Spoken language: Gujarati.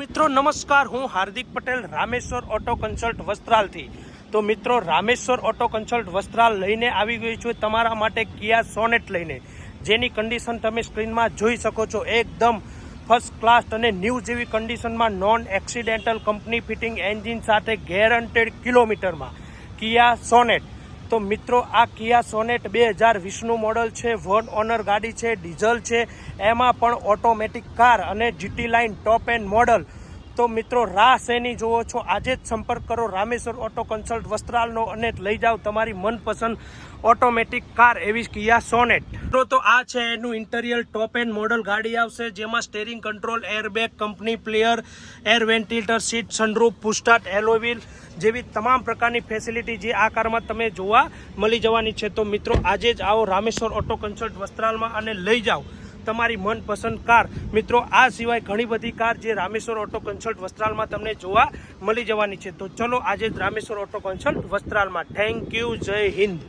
મિત્રો નમસ્કાર, હું હાર્દિક પટેલ રામેશ્વર ઓટો કન્સલ્ટ વસ્ત્રાલથી. તો મિત્રો રામેશ્વર ઓટો કન્સલ્ટ વસ્ત્રાલ લઈને આવી ગઈ છું તમારા માટે કિયા સોનેટ લઈને, જેની કન્ડિશન તમે સ્ક્રીનમાં જોઈ શકો છો. એકદમ ફર્સ્ટ ક્લાસ અને ન્યૂ જેવી કન્ડિશનમાં, non accidental company fitting engine સાથે ગેરંટેડ કિલોમીટરમાં કિયા સોનેટ. તો મિત્રો આ કિયા સોનેટ 2020નું મોડલ છે, વન ઓનર ગાડી છે, ડીઝલ છે, એમાં પણ ઓટોમેટિક કાર અને GT line top and model. તો મિત્રો રાહ શેની જોવો છો? આજે જ સંપર્ક કરો રામેશ્વર ઓટો કન્સલ્ટ વસ્ત્રાલનો અને લઈ જાઓ તમારી મનપસંદ ઓટોમેટિક કાર એવી કિયા સોનેટ. તો આ છે એનું ઇન્ટિરિયર ટોપ એન્ડ મોડલ ગાડી આવશે, જેમાં steering control, airbag, company player, air ventilator seat, sunroof, પુસ્ટાર્ટ, alloy wheel જેવી તમામ પ્રકારની ફેસિલિટી જે આ કારમાં તમે જોવા મળી જવાની છે. તો મિત્રો આજે જ આવો રામેશ્વર ઓટો કન્સલ્ટ વસ્ત્રાલમાં અને લઈ જાઓ તમારી મનપસંદ કાર. મિત્રો આ સિવાય ઘણી બધી કાર જે રામેશ્વર ઓટો કન્સલ્ટ વસ્ત્રાલમાં તમને જોવા મળી જવાની છે. તો ચલો આજે જ રામેશ્વર ઓટો કન્સલ્ટ વસ્ત્રાલમાં. થેન્ક યુ, જય હિન્દ.